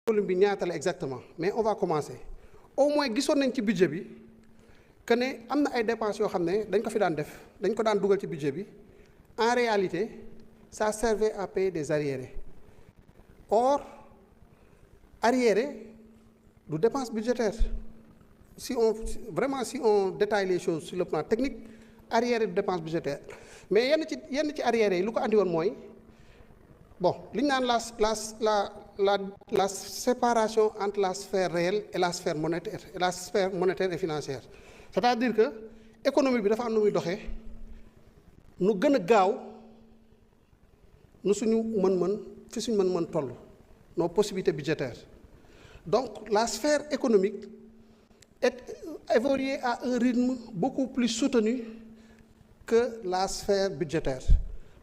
volume bi ñaata la exactement mais on va commencer au moins gisoon nañ ci budget bi que ne am na ay dépenses yoo xam ne dañ ko fi daan def dañ ko daan dugal ci budget bi en réalité ça servait à payer des arriérés or arriérés du dépense budgétaire si on détaille les choses sur le plan technique arriéré du dépense budgétaire mais yenn ci arriéré yi lu ko andi woon mooy bon li ñu naan la séparation entre la sphère réelle et la sphère monétaire et financière c'est-à-dire que économie bi dafa am nu muy doxee nu gën a gaaw nu suñu mën-mën fi suñu mën-mën toll nos possibilités budgétaires donc la sphère économique est évoluée à un rythme beaucoup plus soutenu que la sphère budgétaire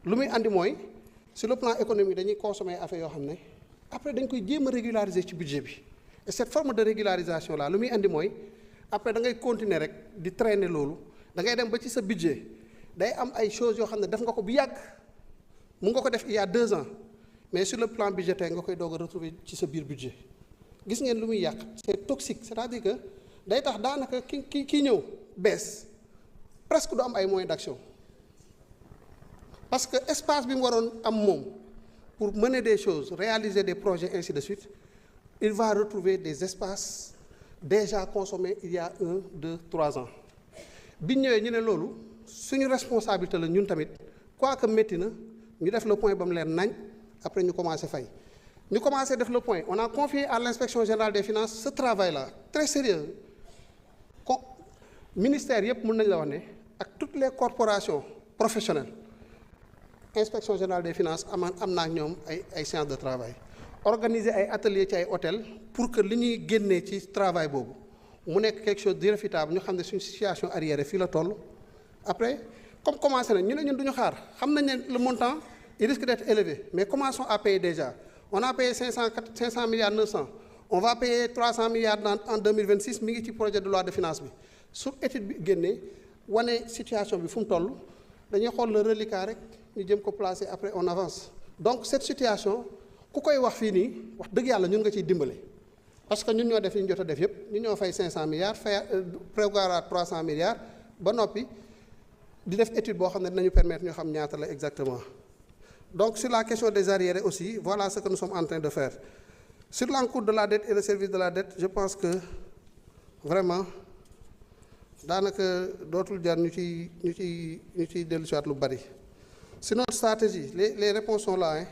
lu muy andi mooy sur le plan économique dañuy consommer affaire yoo xam ne après dañ koy jéem a régulariser ci budget bi et cette forme de régularisation là lu muy andi mooy après da ngay continuer rek di traîner loolu da ngay dem ba ci sa budget day am ay choses yoo xam ne def nga ko bu yàgg mu nga ko def il y a 2 ans mais sur le plan budgétaire nga koy doog a retrouver ci sa biir budget gis ngeen lu muy yàq c'est toxique c'est-à-dire que day tax daanaka ki ñëw bees presque du am ay moyens d'action parce que espace bi mu waroon am moom pour mener des choses réaliser des projets ainsi de suite il va retrouver des espaces déjà consommés il y a 1, 2, 3 ans bi ñëwee ñu ne loolu suñu responsabilité la ñun tamit quoique métti na ñu def le point ba mu leen nañ après ñu commencé fay ñu commencé def le point on a confié à l'inspection générale des finances ce travail-là très sérieux ministère yëpp mën nañ la wax ne ak toutes les corporations professionnelles inspection générale des finances am naa ak ñoom ay séances de travail organiser ay ateliers ci ay hôtels pour que li ñuy génnee ci travail boobu mu nekk quelque chose d'irréfutable ñu xam ne suñu situation arriérée fii la toll après comme commencé nañ ñu ne ñun du ñu xaar xam nañ ne le montant il risque d'être élevé mais commençons à payer déjà on a payé 500 milliards 900 on va payer 300 milliards en 2026 mi ngi ci projet de loi de finance bi su étude bi génnee wane situation bi fu mu toll dañuy xool le reliquat rek ñu jëm ko placer après on avance donc cette situation ku koy wax fii nii wax dëgg yàlla ñun nga ciy dimbale parce que ñun ñoo def li ñu jot a def yépp ñun ñoo fay 500 milliards fay prévoir 300 milliards ba noppi di def étude boo xam ne dinañu permettre ñu xam ñaata la exactement donc sur la question des arriérés aussi voilà ce que nous sommes en train de faire sur l'encours de la dette et le service de la dette je pense que vraiment daanaka dootul jar ñu ciy dellusiwaat lu bari sur notre stratégie les réponses sont là hein.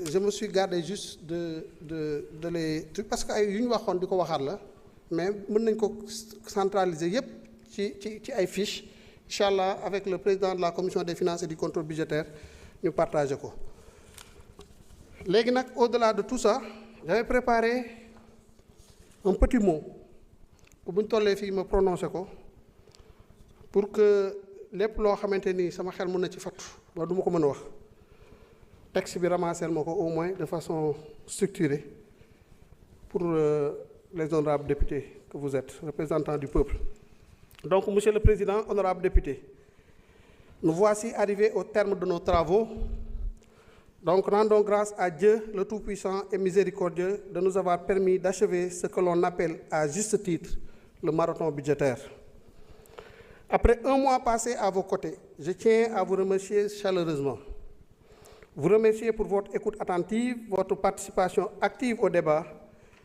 Je me suis gardé juste de les parce que ay yu ñu waxoon di ko waxaat la mais mën nañ ko centraliser yépp ci ay fiches incha allah avec le président de la commission des finances et du contrôle budgétaire ñu partager ko léegi nag au-delà de tout ça j'avais préparé un petit mot bu ñu tollee fii ma prononcé ko pour que lépp loo xamante ni sama xel mën na ci fattu ba du ma ko mën a wax texte bi ramasser ma ko au moins de façon structurée pour les honorables députés que vous êtes représentants du peuple. Donc monsieur le président, honorables députés, nous voici arrivés au terme de nos travaux. Donc rendons grâce à Dieu le Tout-Puissant et Miséricordieux de nous avoir permis d'achever ce que l'on appelle à juste titre le marathon budgétaire. Après 1 mois passé à vos côtés, je tiens à vous remercier chaleureusement. Vous remercier pour votre écoute attentive, votre participation active au débat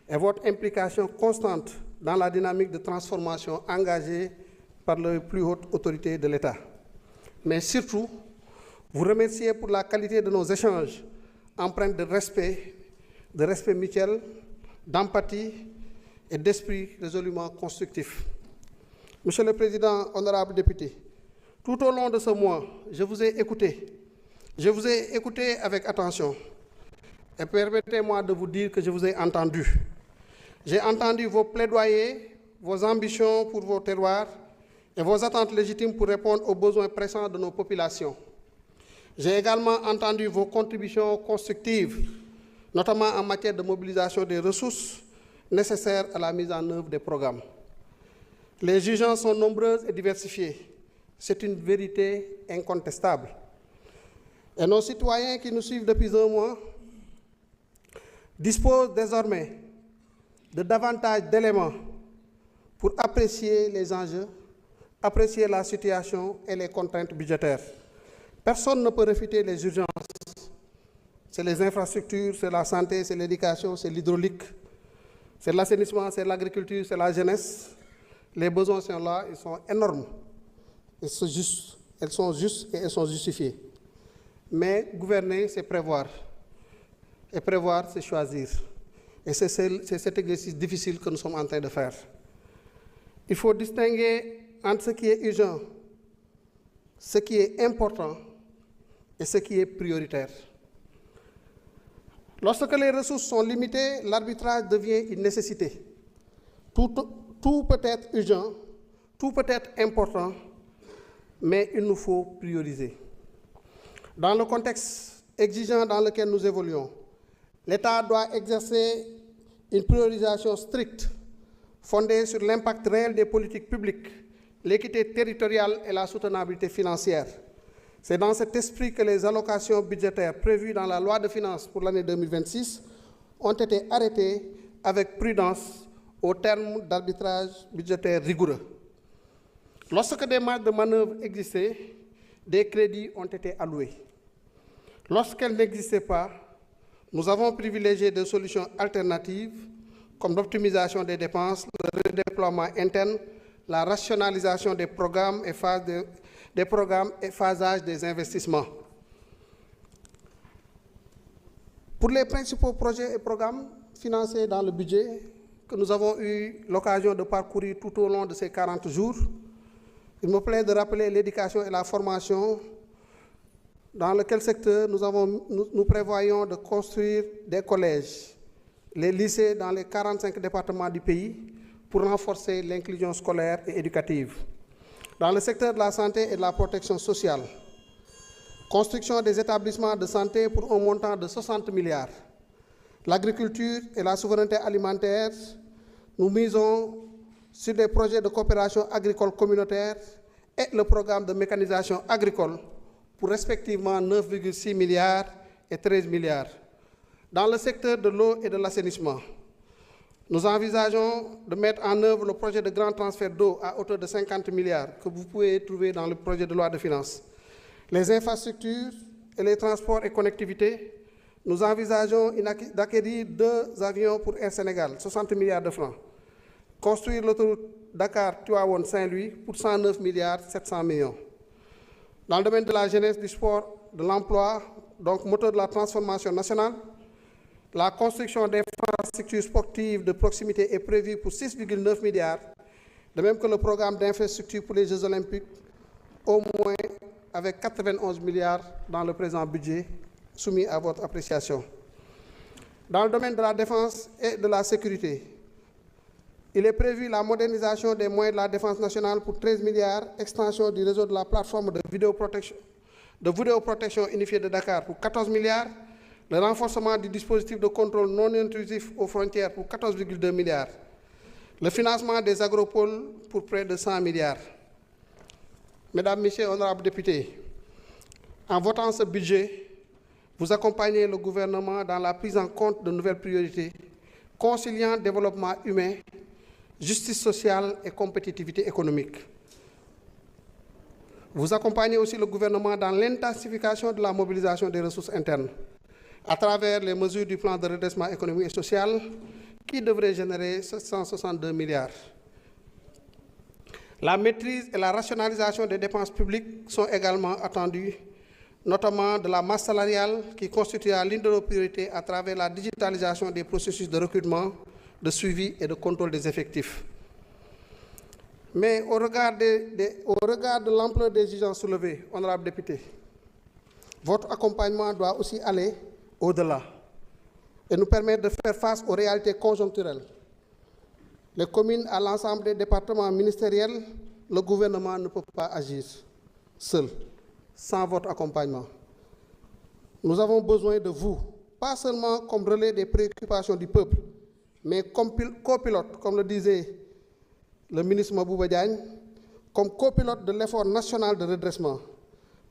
et votre implication constante dans la dynamique de transformation engagée par les plus hautes autorités de l'État. Mais surtout, vous remercier pour la qualité de nos échanges empreints de respect mutuel, d'empathie et d'esprit résolument constructif. Monsieur le Président, honorables députés, tout au long de ce mois, je vous ai écouté avec attention et permettez-moi de vous dire que je vous ai entendu. J'ai entendu vos plaidoyers, vos ambitions pour vos terroirs et vos attentes légitimes pour répondre aux besoins pressants de nos populations. J'ai également entendu vos contributions constructives, notamment en matière de mobilisation des ressources nécessaires à la mise en œuvre des programmes. Les urgences sont nombreuses et diversifiées. C'est une vérité incontestable. Et nos citoyens qui nous suivent depuis 1 mois dispose désormais de davantage d'éléments pour apprécier les enjeux, apprécier la situation et les contraintes budgétaires. Personne ne peut réfuter les urgences. C'est les infrastructures, c'est la santé, c'est l'éducation, c'est l'hydraulique, c'est l'assainissement, c'est l'agriculture, c'est la jeunesse. Les besoins sont là, ils sont énormes. Elles sont justes et elles sont justifiées. Mais gouverner, c'est prévoir. Et prévoir, c'est choisir. Et c'est cet exercice difficile que nous sommes en train de faire. Il faut distinguer entre ce qui est urgent, ce qui est important et ce qui est prioritaire. Lorsque les ressources sont limitées, l'arbitrage devient une nécessité. Tout peut être urgent, tout peut être important, mais il nous faut prioriser. Dans le contexte exigeant dans lequel nous évoluons, l'État doit exercer une priorisation stricte, fondée sur l'impact réel des politiques publiques, l'équité territoriale et la soutenabilité financière. C'est dans cet esprit que les allocations budgétaires prévues dans la loi de finances pour l'année 2026 ont été arrêtées avec prudence au terme d'arbitrage budgétaire rigoureux. Lorsque des marges de manœuvre existaient, des crédits ont été alloués. Lorsqu'elles n'existaient pas, nous avons privilégié des solutions alternatives comme l'optimisation des dépenses, le redéploiement interne, la rationalisation des programmes et phasage des investissements. Pour les principaux projets et programmes financés dans le budget que nous avons eu l'occasion de parcourir tout au long de ces 40 jours, il me plaît de rappeler l'éducation et la formation, dans lequel secteur nous prévoyons de construire des collèges, les lycées dans les 45 départements du pays pour renforcer l'inclusion scolaire et éducative. Dans le secteur de la santé et de la protection sociale, construction des établissements de santé pour un montant de 60 milliards. L'agriculture et la souveraineté alimentaire, nous misons sur des projets de coopération agricole communautaire et le programme de mécanisation agricole pour respectivement 9,6 milliards et 13 milliards. Dans le secteur de l'eau et de l'assainissement, nous envisageons de mettre en œuvre le projet de grand transfert d'eau à hauteur de 50 milliards que vous pouvez trouver dans le projet de loi de finances. Les infrastructures et les transports et connectivités, nous envisageons d'acquérir 2 avions pour Air Sénégal, 60 milliards de francs. Construire l'autoroute Dakar-Tivaouane-Saint-Louis pour 109 milliards 700 millions. Dans le domaine de la jeunesse, du sport, de l'emploi, donc moteur de la transformation nationale, la construction d'infrastructures sportives de proximité est prévue pour 6,9 milliards, de même que le programme d'infrastructures pour les Jeux olympiques, au moins avec 91 milliards dans le présent budget, soumis à votre appréciation. Dans le domaine de la défense et de la sécurité, il est prévu la modernisation des moyens de la défense nationale pour 13 milliards, extension du réseau de la plateforme de vidéoprotection unifiée de Dakar pour 14 milliards, le renforcement du dispositif de contrôle non intrusif aux frontières pour 14,2 milliards, le financement des agropoles pour près de 100 milliards. Mesdames, Messieurs, honorables députés, en votant ce budget, vous accompagnez le gouvernement dans la prise en compte de nouvelles priorités, conciliant développement humain, justice sociale et compétitivité économique. Vous accompagnez aussi le gouvernement dans l'intensification de la mobilisation des ressources internes, à travers les mesures du plan de redressement économique et social qui devrait générer 762 milliards. La maîtrise et la rationalisation des dépenses publiques sont également attendues, notamment de la masse salariale qui constituera l'une de nos priorités à travers la digitalisation des processus de recrutement, de suivi et de contrôle des effectifs. Mais au regard de l'ampleur des exigences soulevées, honorables députés, votre accompagnement doit aussi aller au-delà et nous permettre de faire face aux réalités conjoncturelles. Les communes à l'ensemble des départements ministériels, le gouvernement ne peut pas agir seul, sans votre accompagnement. Nous avons besoin de vous, pas seulement comme relais des préoccupations du peuple, mais comme copilote, comme le disait le ministre Mabouba Diagne, comme copilote de l'effort national de redressement,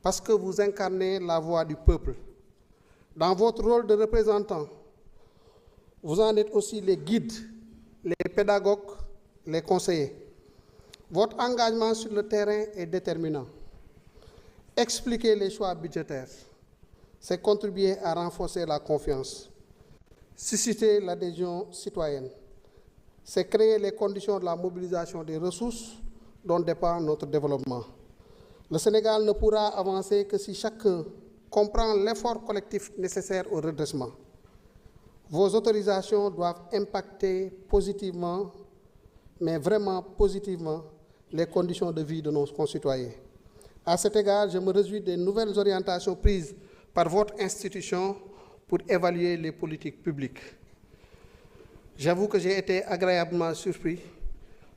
parce que vous incarnez la voix du peuple. Dans votre rôle de représentant, Vous en êtes aussi les guides, les pédagogues, les conseillers. Votre engagement sur le terrain est déterminant. Expliquer les choix budgétaires, c'est contribuer à renforcer la confiance, susciter l'adhésion citoyenne, c'est créer les conditions de la mobilisation des ressources dont dépend notre développement. Le Sénégal ne pourra avancer que si chacun comprend l'effort collectif nécessaire au redressement. Vos autorisations doivent impacter positivement, mais vraiment positivement, les conditions de vie de nos concitoyens. À cet égard, je me réjouis des nouvelles orientations prises par votre institution pour évaluer les politiques publiques. J'avoue que j'ai été agréablement surpris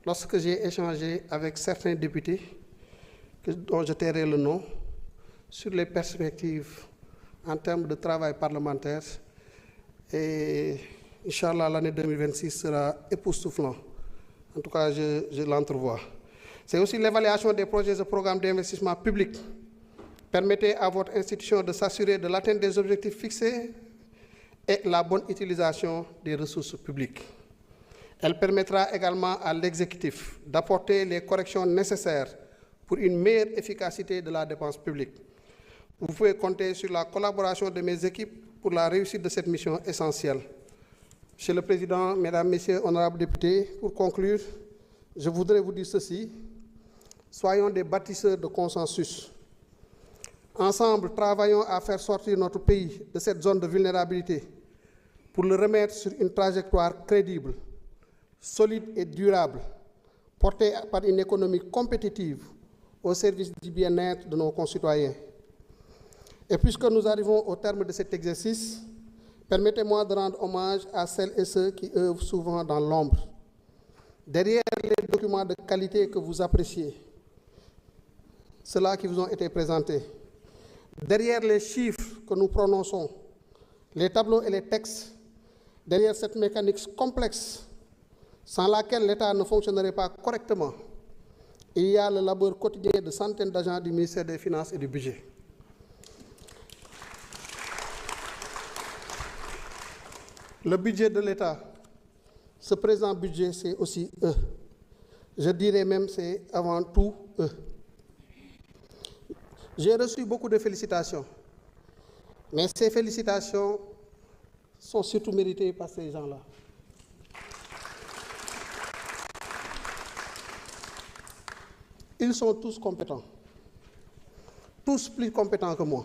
lorsque j'ai échangé avec certains députés, dont je tairai le nom, sur les perspectives en termes de travail parlementaire. Et Inch'Allah, l'année 2026 sera époustouflant. En tout cas, je l'entrevois. C'est aussi l'évaluation des projets et programmes d'investissement public. Permettez à votre institution de s'assurer de l'atteinte des objectifs fixés et la bonne utilisation des ressources publiques. Elle permettra également à l'exécutif d'apporter les corrections nécessaires pour une meilleure efficacité de la dépense publique. Vous pouvez compter sur la collaboration de mes équipes pour la réussite de cette mission essentielle. Monsieur le Président, Mesdames, Messieurs, honorables députés, pour conclure, je voudrais vous dire ceci. Soyons des bâtisseurs de consensus. Ensemble, travaillons à faire sortir notre pays de cette zone de vulnérabilité pour le remettre sur une trajectoire crédible, solide et durable, portée par une économie compétitive au service du bien-être de nos concitoyens. Et puisque nous arrivons au terme de cet exercice, permettez-moi de rendre hommage à celles et ceux qui œuvrent souvent dans l'ombre. Derrière les documents de qualité que vous appréciez, ceux-là qui vous ont été présentés, derrière les chiffres que nous prononçons, les tableaux et les textes, derrière cette mécanique complexe sans laquelle l'État ne fonctionnerait pas correctement, il y a le labeur quotidien de centaines d'agents du ministère des Finances et du Budget. Le budget de l'État, ce présent budget, c'est aussi eux. Je dirais même c'est avant tout eux. J'ai reçu beaucoup de félicitations, mais ces félicitations sont surtout méritées par ces gens-là. Ils sont tous compétents, tous plus compétents que moi.